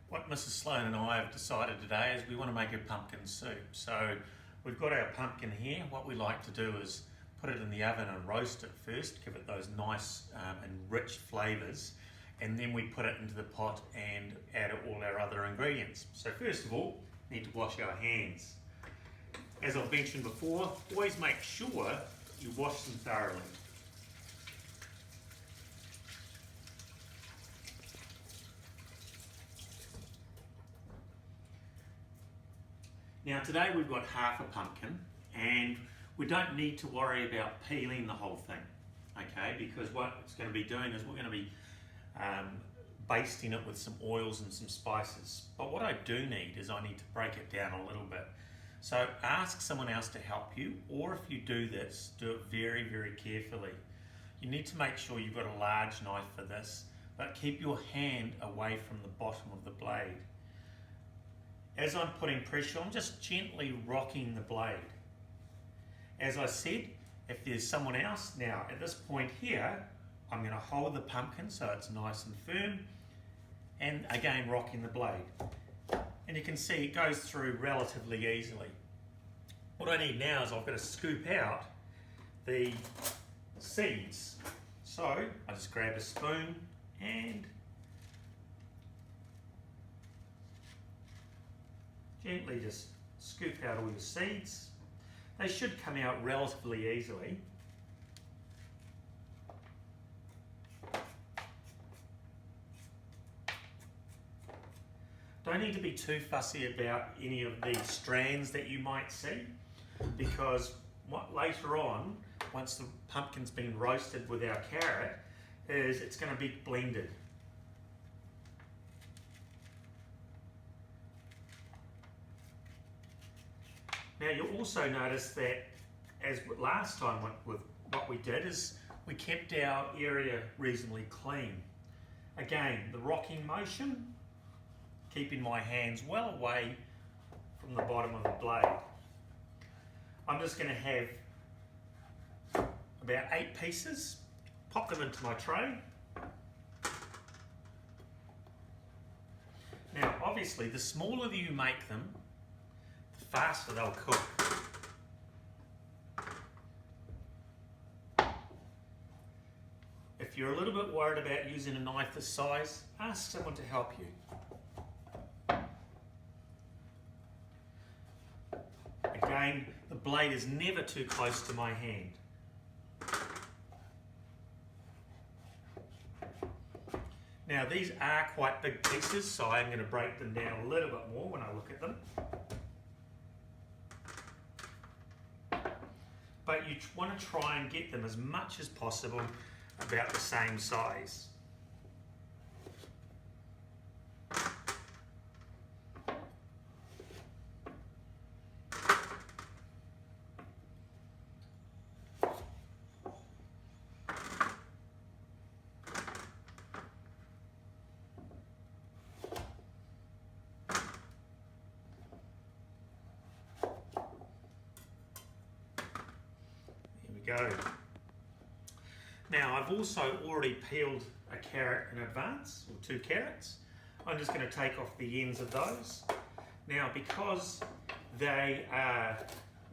What Mrs. Sloan and I have decided today is we want to make a pumpkin soup. So we've got our pumpkin here. What we like to do is put it in the oven and roast it first, give it those nice and rich flavours, and then we put it into the pot and add all our other ingredients. So first of all, we need to wash our hands. As I've mentioned before, always make sure you wash them thoroughly. Now today we've got half a pumpkin and we don't need to worry about peeling the whole thing, okay? Because what it's going to be doing is we're going to be basting it with some oils and some spices. But what I do need is I need to break it down a little bit. So ask someone else to help you, or if you do this, do it very, very carefully. You need to make sure you've got a large knife for this, but keep your hand away from the bottom of the blade. As I'm putting pressure, I'm just gently rocking the blade. As I said, if there's someone else, now at this point here, I'm going to hold the pumpkin so it's nice and firm, and again rocking the blade. And you can see it goes through relatively easily. What I need now is I've got to scoop out the seeds. So I just grab a spoon and gently just scoop out all your seeds. They should come out relatively easily. Don't need to be too fussy about any of the strands that you might see, because later on, once the pumpkin's been roasted with our carrot, is it's going to be blended. Now you'll also notice that, as last time with what we did, is we kept our area reasonably clean. Again, the rocking motion, keeping my hands well away from the bottom of the blade. I'm just going to have about 8 pieces, pop them into my tray. Now obviously the smaller you make them, the faster they'll cook. If you're a little bit worried about using a knife this size, ask someone to help you. Again, the blade is never too close to my hand. Now these are quite big pieces, so I'm going to break them down a little bit more when I look at them. But you want to try and get them as much as possible about the same size. Go. Now I've also already peeled a carrot in advance, or 2 carrots. I'm just going to take off the ends of those. Now because they are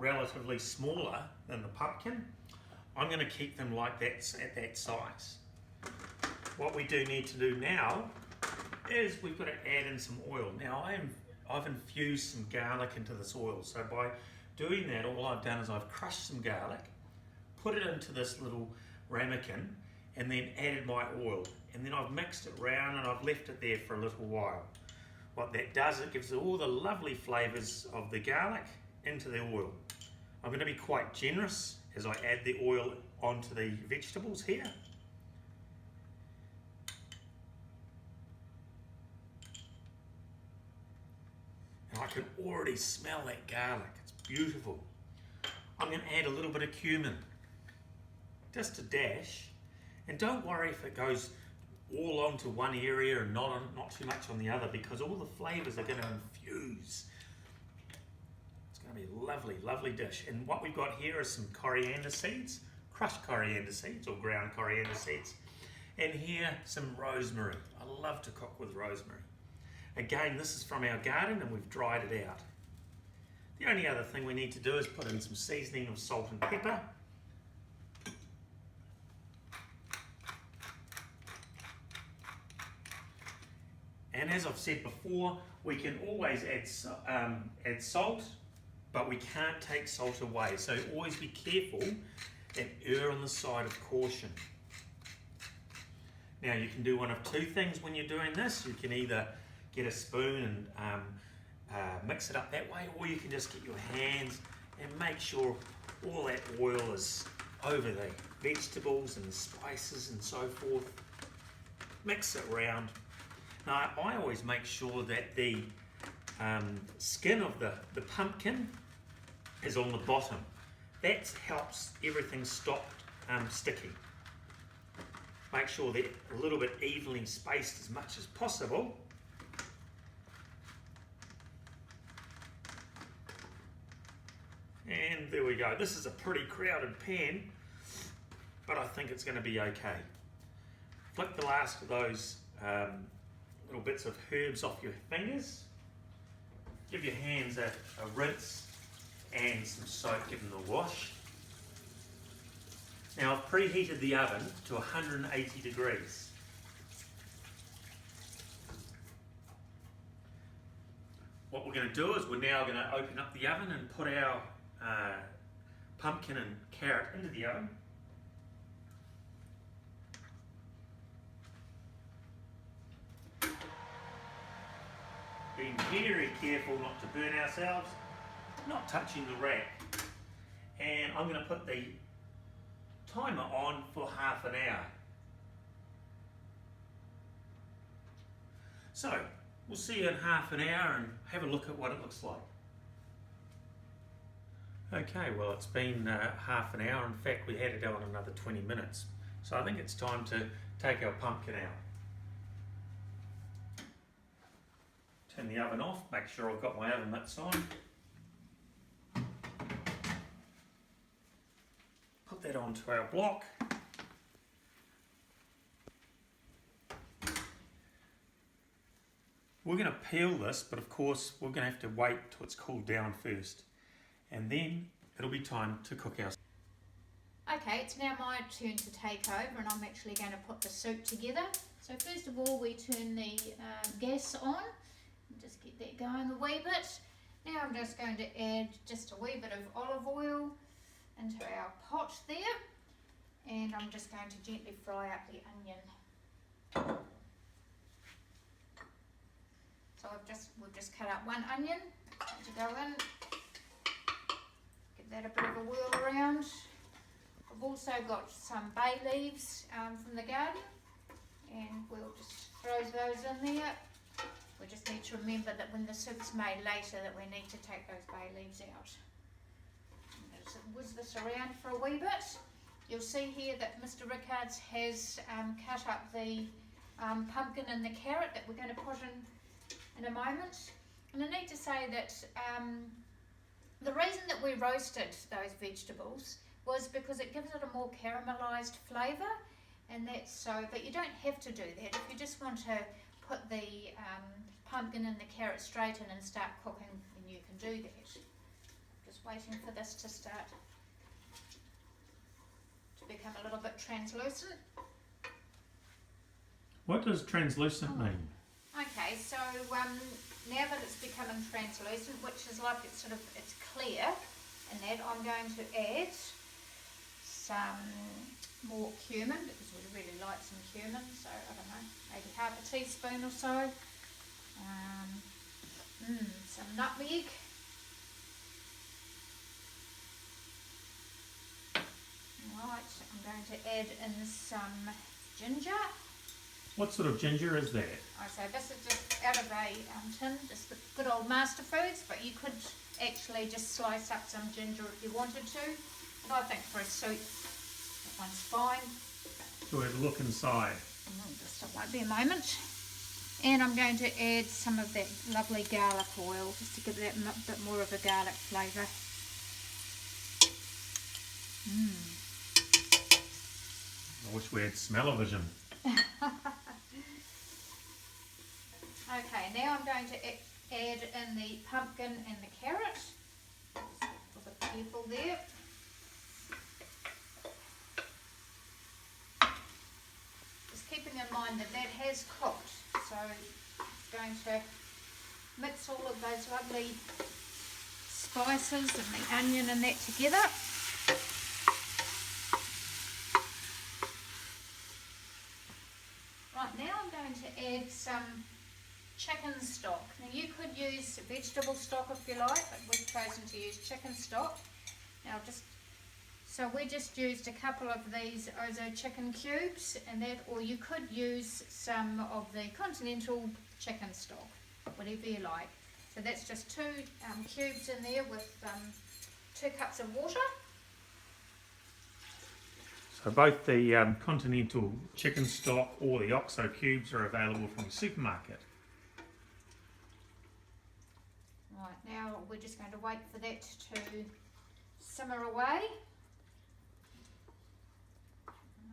relatively smaller than the pumpkin, I'm going to keep them like that, at that size. What we do need to do now is we've got to add in some oil. Now I've infused some garlic into this oil, so by doing that all I've done is I've crushed some garlic, put it into this little ramekin, and then added my oil. And then I've mixed it around and I've left it there for a little while. What that does, it gives all the lovely flavours of the garlic into the oil. I'm going to be quite generous as I add the oil onto the vegetables here. And I can already smell that garlic. It's beautiful. I'm going to add a little bit of cumin. Just a dash, and don't worry if it goes all onto one area and not too much on the other, because all the flavours are going to infuse. It's going to be a lovely, lovely dish. And what we've got here is some coriander seeds, crushed coriander seeds or ground coriander seeds, and here some rosemary. I love to cook with rosemary. Again, this is from our garden and we've dried it out. The only other thing we need to do is put in some seasoning of salt and pepper. And as I've said before, we can always add salt, but we can't take salt away. So always be careful and err on the side of caution. Now you can do one of two things when you're doing this. You can either get a spoon and mix it up that way, or you can just get your hands and make sure all that oil is over the vegetables and the spices and so forth. Mix it around. Now I always make sure that the skin of the pumpkin is on the bottom. That helps everything stop sticking. Make sure they're a little bit evenly spaced as much as possible. And there we go. This is a pretty crowded pan, but I think it's going to be okay. Flick the last of those little bits of herbs off your fingers. Give your hands a rinse and some soap, give them a wash. Now I've preheated the oven to 180 degrees. What we're going to do is we're now going to open up the oven and put our pumpkin and carrot into the oven. Being very careful not to burn ourselves, not touching the rack. And I'm going to put the timer on for half an hour. So, we'll see you in half an hour and have a look at what it looks like. Okay, well it's been half an hour. In fact, we had it on another 20 minutes. So I think it's time to take our pumpkin out. Turn the oven off, make sure I've got my oven mitts on. Put that onto our block. We're going to peel this, but of course we're going to have to wait till it's cooled down first. And then it'll be time to cook our... Okay, it's now my turn to take over and I'm actually going to put the soup together. So first of all we turn the gas on. Just get that going a wee bit. Now I'm just going to add just a wee bit of olive oil into our pot there, and I'm just going to gently fry up the onion. So we've just cut up one onion to go in. Give that a bit of a whirl around. I've also got some bay leaves from the garden, and we'll just throw those in there. We just need to remember that when the soup's made later that we need to take those bay leaves out. Just whiz this around for a wee bit. You'll see here that Mr. Rickards has cut up the pumpkin and the carrot that we're going to put in a moment. And I need to say that the reason that we roasted those vegetables was because it gives it a more caramelised flavour, and that's so, but you don't have to do that. If you just want to put the pumpkin and the carrot straight in and start cooking, then you can do that. Just waiting for this to start to become a little bit translucent. What does translucent mean? Okay, so now that it's becoming translucent, which is like it's clear, and that I'm going to add some more cumin, because we really like some cumin, so I don't know, maybe half a teaspoon or so. Some nutmeg. Right, I'm going to add in some ginger. What sort of ginger is that? So this is just out of a tin, just the good old Master Foods, but you could actually just slice up some ginger if you wanted to. But I think for a soup, that one's fine. So we'll have a look inside. Just it won't be a moment. And I'm going to add some of that lovely garlic oil, just to give that a bit more of a garlic flavour. I wish we had smell-o-vision. Okay, now I'm going to add in the pumpkin and the carrot. Just be a bit careful there. Just keeping in mind that that has cooked, so it's going to mix all of those lovely spices and the onion and that together. Right, now I'm going to add some chicken stock. Now you could use vegetable stock if you like, but we've chosen to use chicken stock. Now we just used a couple of these Ozo chicken cubes, and that, or you could use some of the continental chicken stock, whatever you like. So that's just 2 cubes in there with 2 cups of water. So both the continental chicken stock or the OXO cubes are available from the supermarket. Right, now we're just going to wait for that to simmer away.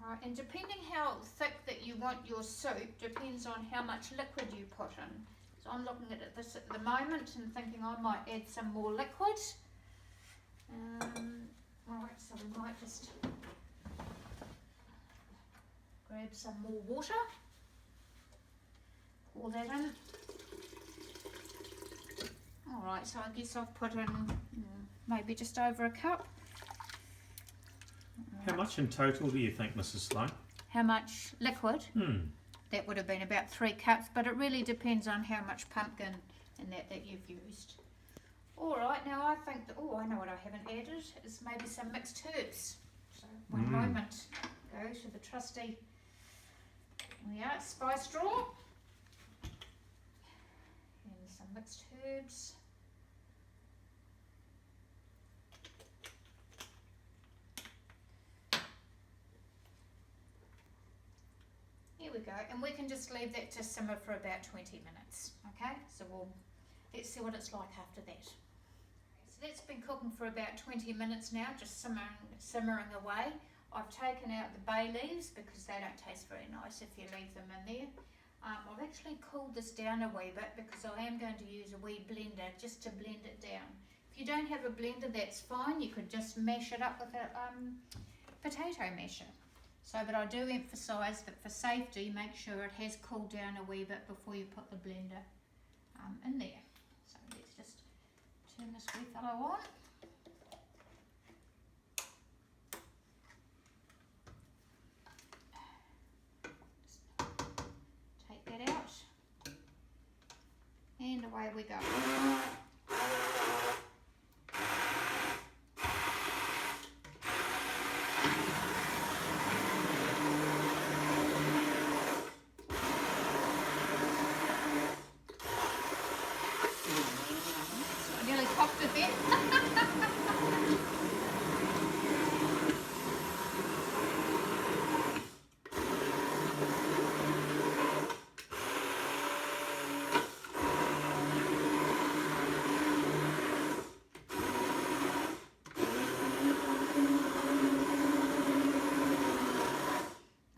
Right, and depending how thick that you want your soup depends on how much liquid you put in. So I'm looking at this at the moment and thinking I might add some more liquid. Right, so we might just grab some more water, pour that in. Alright, so I guess I've put in maybe just over a cup. How much in total do you think, Mrs. Sloan? How much liquid? That would have been about 3 cups, but it really depends on how much pumpkin and that you've used. Alright, now I think that, I know what I haven't added, is maybe some mixed herbs. So one moment, go to the trusty, spice drawer. And some mixed herbs. Here we go, and we can just leave that to simmer for about 20 minutes, okay? So let's see what it's like after that. So that's been cooking for about 20 minutes now, just simmering away. I've taken out the bay leaves because they don't taste very nice if you leave them in there. I've actually cooled this down a wee bit because I am going to use a wee blender just to blend it down. If you don't have a blender, that's fine. You could just mash it up with a potato masher. So, but I do emphasise that for safety, make sure it has cooled down a wee bit before you put the blender in there. So let's just turn this wee fellow on. Just take that out, and away we go. Popped it there.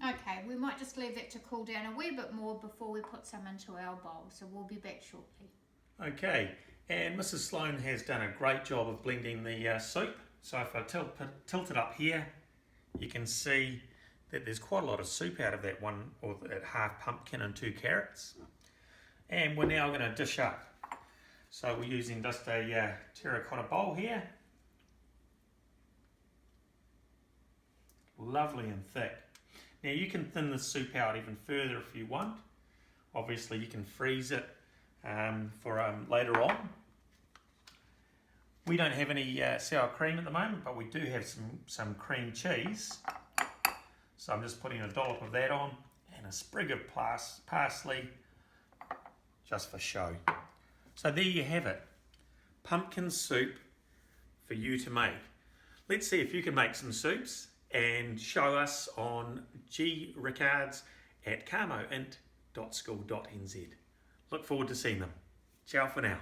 Okay, we might just leave that to cool down a wee bit more before we put some into our bowl, so we'll be back shortly. Okay. And Mrs. Sloan has done a great job of blending the soup. So if I tilt it up here, you can see that there's quite a lot of soup out of that one, or that half pumpkin and 2 carrots. And we're now going to dish up. So we're using just a terracotta bowl here. Lovely and thick. Now you can thin the soup out even further if you want. Obviously you can freeze it for later on. We don't have any sour cream at the moment, but we do have some cream cheese. So I'm just putting a dollop of that on and a sprig of parsley just for show. So there you have it, pumpkin soup for you to make. Let's see if you can make some soups and show us on grickards@camoint.school.nz. Look forward to seeing them. Ciao for now.